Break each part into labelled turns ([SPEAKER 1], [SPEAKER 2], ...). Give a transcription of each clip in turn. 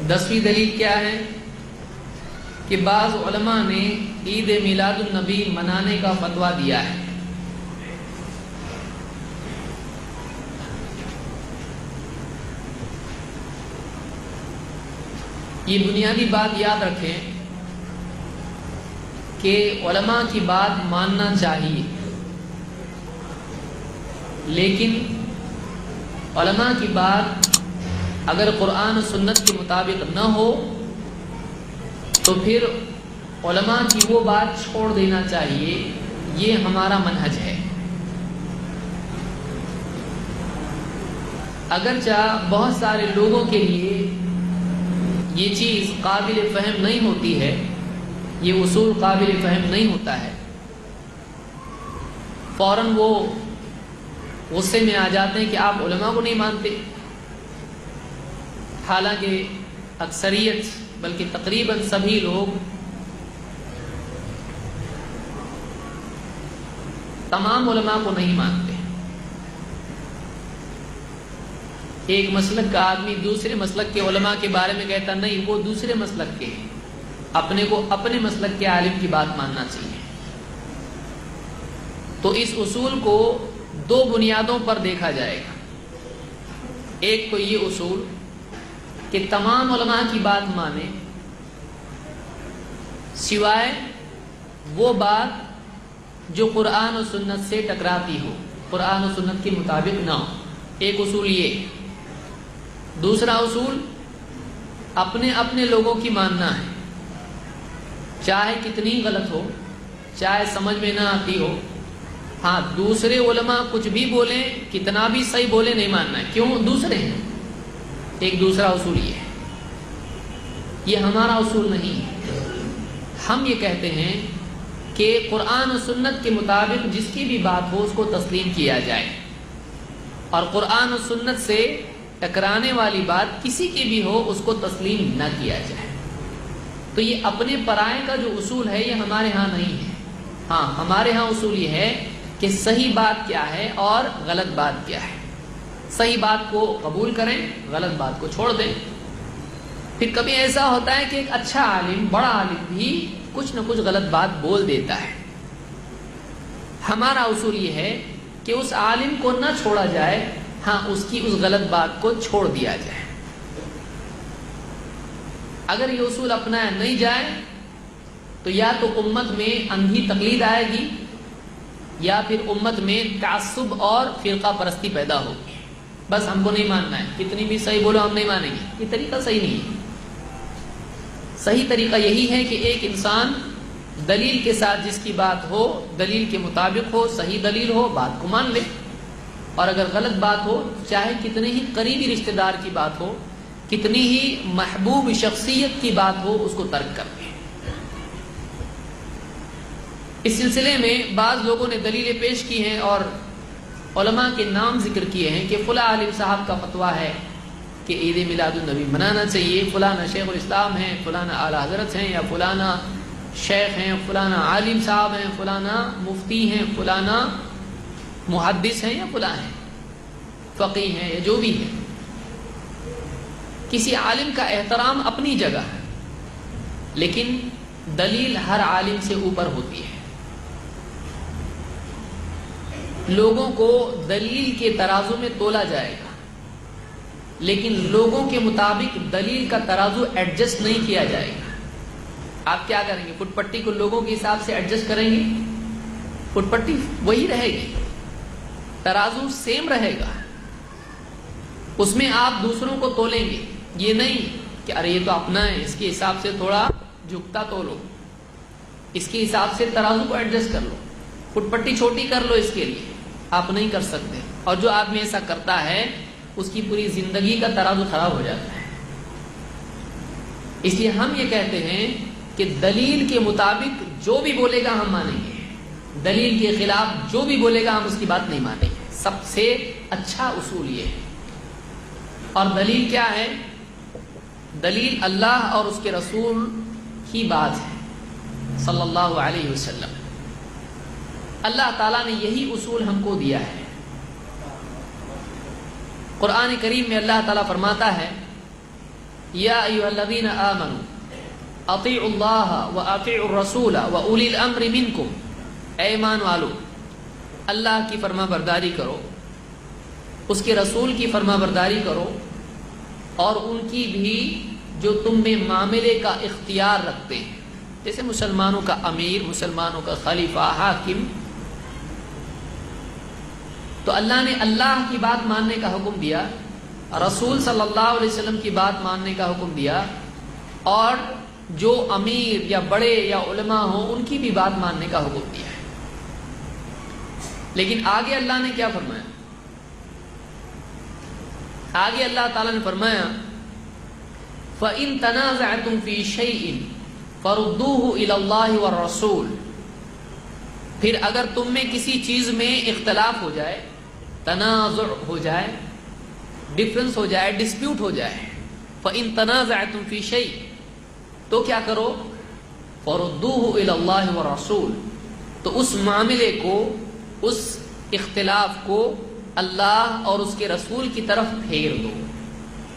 [SPEAKER 1] 10ویں دلیل کیا ہے کہ بعض علماء نے عید میلاد النبی منانے کا فتویٰ دیا ہے۔ یہ بنیادی بات یاد رکھیں کہ علماء کی بات ماننا چاہیے، لیکن علماء کی بات اگر قرآن و سنت کے مطابق نہ ہو تو پھر علماء کی وہ بات چھوڑ دینا چاہیے۔ یہ ہمارا منہج ہے۔ اگرچہ بہت سارے لوگوں کے لیے یہ چیز قابل فہم نہیں ہوتی ہے، یہ اصول قابل فہم نہیں ہوتا ہے، فوراً وہ غصے میں آ جاتے ہیں کہ آپ علماء کو نہیں مانتے، حالانکہ اکثریت بلکہ تقریباً سبھی لوگ تمام علماء کو نہیں مانتے۔ ایک مسلک کا آدمی دوسرے مسلک کے علماء کے بارے میں کہتا نہیں، وہ دوسرے مسلک کے ہیں، اپنے کو اپنے مسلک کے عالم کی بات ماننا چاہیے۔ تو اس اصول کو دو بنیادوں پر دیکھا جائے گا۔ ایک تو یہ اصول کہ تمام علماء کی بات مانے، سوائے وہ بات جو قرآن و سنت سے ٹکراتی ہو، قرآن و سنت کے مطابق نہ ہو۔ ایک اصول یہ۔ دوسرا اصول اپنے اپنے لوگوں کی ماننا ہے، چاہے کتنی غلط ہو، چاہے سمجھ میں نہ آتی ہو۔ ہاں، دوسرے علماء کچھ بھی بولیں، کتنا بھی صحیح بولیں، نہیں ماننا ہے۔ کیوں؟ دوسرے ہیں۔ ایک دوسرا اصول یہ ہے۔ یہ ہمارا اصول نہیں ہے۔ ہم یہ کہتے ہیں کہ قرآن و سنت کے مطابق جس کی بھی بات ہو اس کو تسلیم کیا جائے، اور قرآن و سنت سے ٹکرانے والی بات کسی کی بھی ہو اس کو تسلیم نہ کیا جائے۔ تو یہ اپنے پرائے کا جو اصول ہے یہ ہمارے ہاں نہیں ہے۔ ہاں، ہمارے ہاں اصول یہ ہے کہ صحیح بات کیا ہے اور غلط بات کیا ہے۔ صحیح بات کو قبول کریں، غلط بات کو چھوڑ دیں۔ پھر کبھی ایسا ہوتا ہے کہ ایک اچھا عالم، بڑا عالم بھی کچھ نہ کچھ غلط بات بول دیتا ہے۔ ہمارا اصول یہ ہے کہ اس عالم کو نہ چھوڑا جائے، ہاں اس کی اس غلط بات کو چھوڑ دیا جائے۔ اگر یہ اصول اپنایا نہیں جائے تو یا تو امت میں اندھی تقلید آئے گی، یا پھر امت میں تعصب اور فرقہ پرستی پیدا ہوگی۔ بس ہم کو نہیں ماننا ہے، کتنی بھی صحیح بولو ہم نہیں مانیں گے۔ یہ طریقہ صحیح نہیں ہے۔ صحیح طریقہ یہی ہے کہ ایک انسان دلیل کے ساتھ جس کی بات ہو، دلیل کے مطابق ہو، صحیح دلیل ہو، بات کو مان لے، اور اگر غلط بات ہو، چاہے کتنے ہی قریبی رشتہ دار کی بات ہو، کتنی ہی محبوب شخصیت کی بات ہو، اس کو ترک کر دے۔ اس سلسلے میں بعض لوگوں نے دلیلیں پیش کی ہیں اور علماء کے نام ذکر کیے ہیں کہ فلاں عالم صاحب کا فتویٰ ہے کہ عید میلاد النبی منانا چاہیے، فلانا شیخ الاسلام ہیں، فلانا اعلیٰ حضرت ہیں، یا فلانا شیخ ہیں، فلانا عالم صاحب ہیں، فلانا مفتی ہیں، فلانا محدث ہیں، یا فلاں ہیں، فقیہ ہیں، یا جو بھی ہے۔ کسی عالم کا احترام اپنی جگہ ہے، لیکن دلیل ہر عالم سے اوپر ہوتی ہے۔ لوگوں کو دلیل کے ترازو میں تولا جائے گا، لیکن لوگوں کے مطابق دلیل کا ترازو ایڈجسٹ نہیں کیا جائے گا۔ آپ کیا کریں گے؟ فٹ پٹی کو لوگوں کے حساب سے ایڈجسٹ کریں گے؟ فٹ پٹی وہی رہے گی، ترازو سیم رہے گا، اس میں آپ دوسروں کو تولیں گے۔ یہ نہیں کہ ارے یہ تو اپنا ہے، اس کے حساب سے تھوڑا جھکتا تولو، اس کے حساب سے ترازو کو ایڈجسٹ کر لو، فٹ پٹی چھوٹی کر لو، اس کے لیے آپ نہیں کر سکتے۔ اور جو آدمی ایسا کرتا ہے اس کی پوری زندگی کا ترازو خراب ہو جاتا ہے۔ اس لیے ہم یہ کہتے ہیں کہ دلیل کے مطابق جو بھی بولے گا ہم مانیں گے، دلیل کے خلاف جو بھی بولے گا ہم اس کی بات نہیں مانیں گے۔ سب سے اچھا اصول یہ ہے۔ اور دلیل کیا ہے؟ دلیل اللہ اور اس کے رسول کی بات ہے صلی اللہ علیہ وسلم۔ اللہ تعالیٰ نے یہی اصول ہم کو دیا ہے۔ قرآن کریم میں اللہ تعالیٰ فرماتا ہے یا ایھا الذین آمنوا اطیعوا اللہ واطیعوا الرسول واولی الامر منکم، اے ایمان والو اللہ کی فرما برداری کرو، اس کے رسول کی فرما برداری کرو، اور ان کی بھی جو تم میں معاملے کا اختیار رکھتے ہیں، جیسے مسلمانوں کا امیر، مسلمانوں کا خلیفہ، حاکم۔ تو اللہ نے اللہ کی بات ماننے کا حکم دیا، رسول صلی اللہ علیہ وسلم کی بات ماننے کا حکم دیا، اور جو امیر یا بڑے یا علماء ہوں ان کی بھی بات ماننے کا حکم دیا ہے۔ لیکن آگے اللہ نے کیا فرمایا؟ آگے اللہ تعالیٰ نے فرمایا فَإِن تَنَازَعْتُمْ فِي شَيْءٍ فَرُدُّوهُ إِلَى اللَّهِ وَالرَّسُولِ، پھر اگر تم میں کسی چیز میں اختلاف ہو جائے، تنازع ہو جائے، ڈفرنس ہو جائے، ڈسپیوٹ ہو جائے، فَإِن تَنَازَعْتُمْ فِي شَيْءٍ، تو کیا کرو؟ فَرُدُّوهُ إِلَى اللَّهِ وَالرَّسُولِ، تو اس معاملے کو، اس اختلاف کو اللہ اور اس کے رسول کی طرف پھیر دو،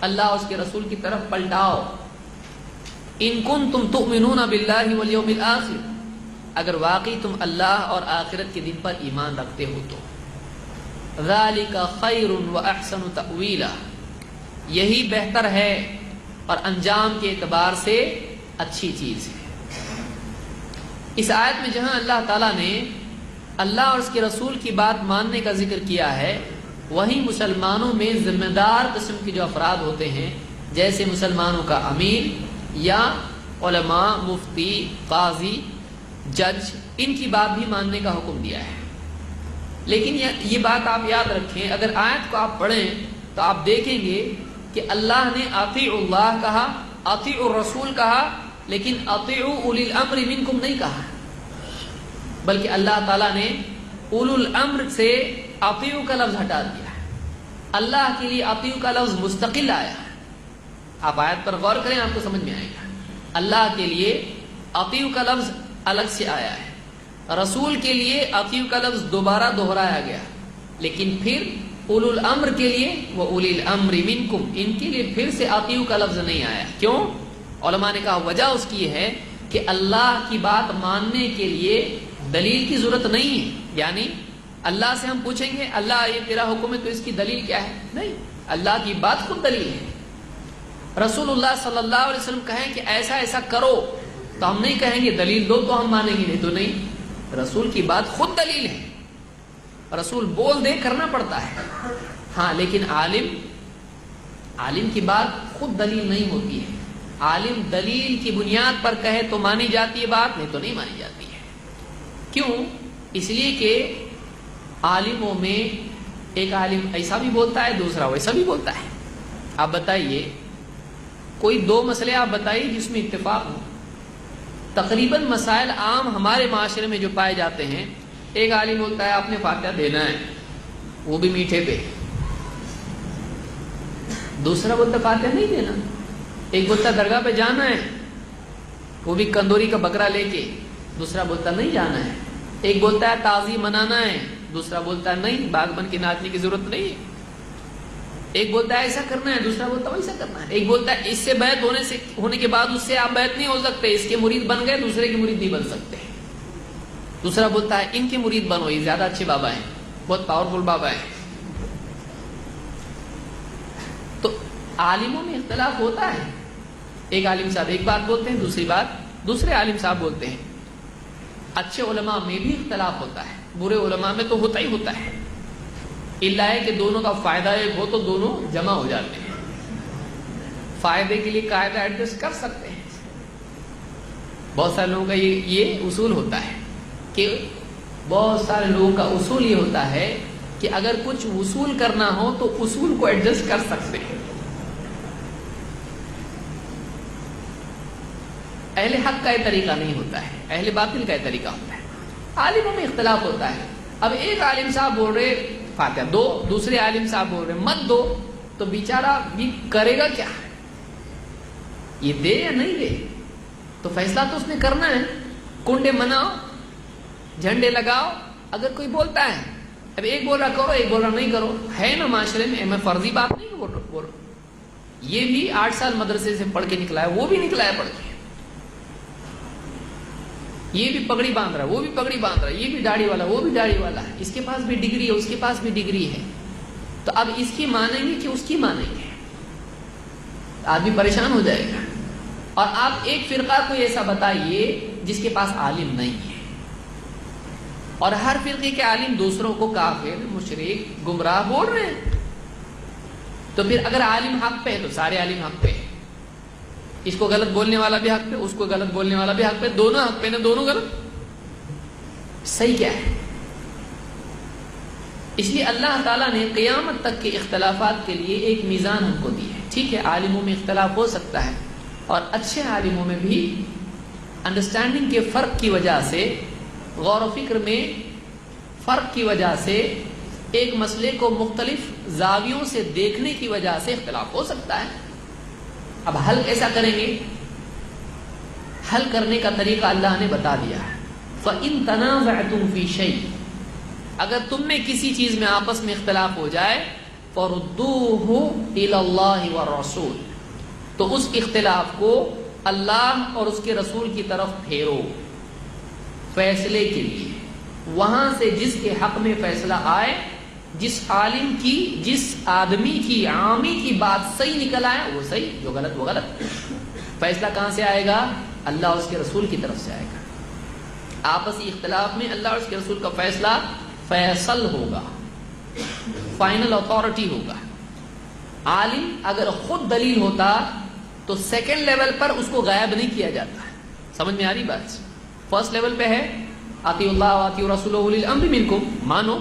[SPEAKER 1] اللہ اور اس کے رسول کی طرف پلٹاؤ۔ ان کنتم تؤمنون باللہ والیوم الآخر، اگر واقعی تم اللہ اور آخرت کے دن پر ایمان رکھتے ہو تو۔ ذالک خیر واحسن تأویلا، یہی بہتر ہے اور انجام کے اعتبار سے اچھی چیز ہے۔ اس آیت میں جہاں اللہ تعالیٰ نے اللہ اور اس کے رسول کی بات ماننے کا ذکر کیا ہے، وہیں مسلمانوں میں ذمہ دار قسم کے جو افراد ہوتے ہیں، جیسے مسلمانوں کا امیر یا علماء، مفتی، قاضی، جج، ان کی بات بھی ماننے کا حکم دیا ہے۔ لیکن یہ بات آپ یاد رکھیں، اگر آیت کو آپ پڑھیں تو آپ دیکھیں گے کہ اللہ نے اطیعوا اللہ کہا، اطیعوا الرسول کہا، لیکن اطیعوا اولی الامر منکم نہیں کہا، بلکہ اللہ تعالیٰ نے اولو الامر سے اطیعوا کا لفظ ہٹا دیا ہے۔ اللہ کے لیے اطیعوا کا لفظ مستقل آیا ہے۔ آپ آیت پر غور کریں، آپ کو سمجھ میں آئے گا۔ اللہ کے لیے اطیعوا کا لفظ الگ سے آیا ہے، رسول کے لیے اطیعوا کا لفظ دوبارہ دہرایا گیا، لیکن پھر اولو الامر کے لیے وہ اولی الامر منکم، ان کے لیے پھر سے اطیعوا کا لفظ نہیں آیا۔ کیوں؟ علماء نے کہا وجہ اس کی ہے کہ اللہ کی بات ماننے کے لیے دلیل کی ضرورت نہیں ہے، یعنی اللہ سے ہم پوچھیں گے اللہ یہ تیرا حکم ہے تو اس کی دلیل کیا ہے؟ نہیں، اللہ کی بات خود دلیل ہے۔ رسول اللہ صلی اللہ علیہ وسلم کہیں کہ ایسا ایسا کرو تو ہم نہیں کہیں گے دلیل دو تو ہم مانیں گے، نہیں تو نہیں، رسول کی بات خود دلیل ہے، رسول بول دے کرنا پڑتا ہے۔ ہاں لیکن عالم کی بات خود دلیل نہیں ہوتی ہے، عالم دلیل کی بنیاد پر کہے تو مانی جاتی ہے بات، نہیں تو نہیں مانی جاتی ہے۔ کیوں؟ اس لیے کہ عالموں میں ایک عالم ایسا بھی بولتا ہے، دوسرا ویسا بھی بولتا ہے۔ آپ بتائیے کوئی دو مسئلے آپ بتائیے جس میں اتفاق ہو۔ تقریباً مسائل عام ہمارے معاشرے میں جو پائے جاتے ہیں، ایک عالم بولتا ہے آپ نے فاتحہ دینا ہے، وہ بھی میٹھے پہ، دوسرا بولتا ہے فاتحہ نہیں دینا، ایک بولتا ہے درگاہ پہ جانا ہے، وہ بھی کندوری کا بکرا لے کے، دوسرا بولتا نہیں جانا ہے، ایک بولتا ہے تعظیم منانا ہے، دوسرا بولتا ہے نہیں باغ بن کے ناچنے کی ضرورت نہیں ہے، ایک بولتا ہے ایسا کرنا ہے، دوسرا بولتا ہے ویسا کرنا ہے، ایک بولتا ہے اس سے بیعت ہونے کے بعد اس سے آپ بیعت نہیں ہو سکتے، اس کے مرید بن گئے دوسرے کے مرید نہیں بن سکتے، دوسرا بولتا ہے ان کے مرید بنو، یہ زیادہ اچھے بابا ہیں، بہت پاورفل بابا ہیں۔ تو عالموں میں اختلاف ہوتا ہے، ایک عالم صاحب ایک بات بولتے ہیں، دوسری بات دوسرے عالم صاحب بولتے ہیں۔ اچھے علماء میں بھی اختلاف ہوتا ہے، برے علماء میں تو ہوتا ہی ہوتا ہے، الا ہے کہ دونوں کا فائدہ ایک ہو تو دونوں جمع ہو جاتے ہیں، فائدے کے لیے قاعدہ ایڈجسٹ کر سکتے ہیں۔ بہت سارے لوگوں کا یہ اصول ہوتا ہے کہ بہت سارے لوگوں کا اصول یہ ہوتا ہے کہ اگر کچھ وصول کرنا ہو تو اصول کو ایڈجسٹ کر سکتے ہیں۔ اہل حق کا یہ طریقہ نہیں ہوتا ہے، اہل باطل کا یہ طریقہ ہوتا ہے۔ عالموں میں اختلاف ہوتا ہے، اب ایک عالم صاحب بول رہے فاتحہ دو، دوسرے عالم صاحب بول رہے مت دو، تو بیچارہ بھی کرے گا کیا؟ یہ دے یا نہیں دے؟ تو فیصلہ تو اس نے کرنا ہے، کنڈے مناؤ، جھنڈے لگاؤ۔ اگر کوئی بولتا ہے اب ایک بول رہا کرو، ایک بول رہا نہیں کرو، ہے نا معاشرے میں، میں فرضی بات نہیں بول رہا، یہ بھی 8 سال مدرسے سے پڑھ کے نکلا ہے، وہ بھی نکلا ہے پڑھ کے، یہ بھی پگڑی باندھ رہا ہے، وہ بھی پگڑی باندھ رہا ہے، یہ بھی داڑھی والا، وہ بھی داڑھی والا ہے، اس کے پاس بھی ڈگری ہے، اس کے پاس بھی ڈگری ہے، تو اب اس کی مانیں گے کہ اس کی مانیں گے؟ آدمی پریشان ہو جائے گا۔ اور آپ ایک فرقہ کو ایسا بتائیے جس کے پاس عالم نہیں ہے، اور ہر فرقے کے عالم دوسروں کو کافر، مشرک، گمراہ بول رہے ہیں، تو پھر اگر عالم حق پہ ہے تو سارے عالم حق پہ ہے، اس کو غلط بولنے والا بھی حق پہ، اس کو غلط بولنے والا بھی حق پہ، دونوں حق پہ، نہ دونوں غلط۔ صحیح کیا ہے؟ اس لیے اللہ تعالیٰ نے قیامت تک کے اختلافات کے لیے ایک میزان ہم کو دی ہے۔ ٹھیک ہے، عالموں میں اختلاف ہو سکتا ہے، اور اچھے عالموں میں بھی انڈرسٹینڈنگ کے فرق کی وجہ سے، غور و فکر میں فرق کی وجہ سے، ایک مسئلے کو مختلف زاویوں سے دیکھنے کی وجہ سے اختلاف ہو سکتا ہے۔ اب حل کیسا کریں گے؟ حل کرنے کا طریقہ اللہ نے بتا دیا ہے۔ فَإِن تَنَازَعْتُمْ فِي شَيْءٍ، اگر تم میں کسی چیز میں آپس میں اختلاف ہو جائے، فَرُدُّوهُ إِلَى اللَّهِ وَالرَّسُولِ، تو اس اختلاف کو اللہ اور اس کے رسول کی طرف پھیرو فیصلے کے لیے۔ وہاں سے جس کے حق میں فیصلہ آئے، جس عالم کی، جس آدمی کی، عامی کی بات صحیح نکل آئے وہ صحیح، جو غلط وہ غلط۔ فیصلہ کہاں سے آئے گا؟ اللہ اور اس کے رسول کی طرف سے آئے گا۔ آپسی اختلاف میں اللہ اور اس کے رسول کا فیصلہ فیصل ہوگا، فائنل اتھارٹی ہوگا۔ عالم اگر خود دلیل ہوتا تو سیکنڈ لیول پر اس کو غائب نہیں کیا جاتا ہے۔ سمجھ میں آ رہی بات؟ فرسٹ لیول پہ ہے اطیعوا اللہ واطیعوا رسولہ اولی الامر منکم، مانو۔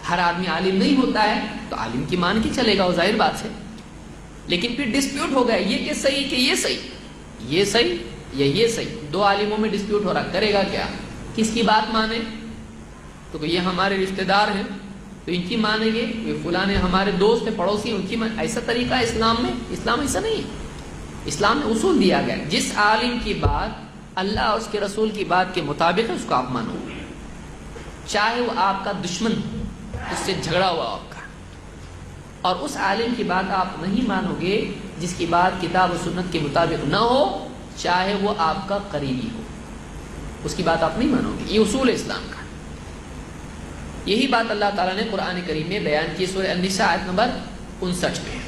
[SPEAKER 1] ہر آدمی عالم نہیں ہوتا ہے تو عالم کی مان کے چلے گا، وہ ظاہر بات ہے۔ لیکن پھر ڈسپیوٹ ہو گیا، یہ کہ صحیح کہ یہ صحیح، یہ صحیح یا یہ صحیح، دو عالموں میں ڈسپیوٹ ہو رہا، کرے گا کیا؟ کس کی بات مانے؟ تو یہ ہمارے رشتہ دار ہیں تو ان کی مانیں گے، یہ فلاں ہمارے دوست ہیں، پڑوسی ہیں، ان کی ایسا طریقہ ہے اسلام میں؟ اسلام ایسا نہیں ہے۔ اسلام میں اصول دیا گیا، جس عالم کی بات اللہ اور اس کے رسول کی بات کے مطابق ہے اس کو آپ مانو گے، چاہے وہ آپ کا دشمن ہو، اس سے جھگڑا ہوا آپ کا۔ اور اس عالم کی بات آپ نہیں مانو گے جس کی بات کتاب و سنت کے مطابق نہ ہو، چاہے وہ آپ کا قریبی ہو، اس کی بات آپ نہیں مانو گے۔ یہ اصول ہے اسلام کا۔ یہی بات اللہ تعالیٰ نے قرآن کریم میں بیان کی، سورہ النساء آیت نمبر 59 میں۔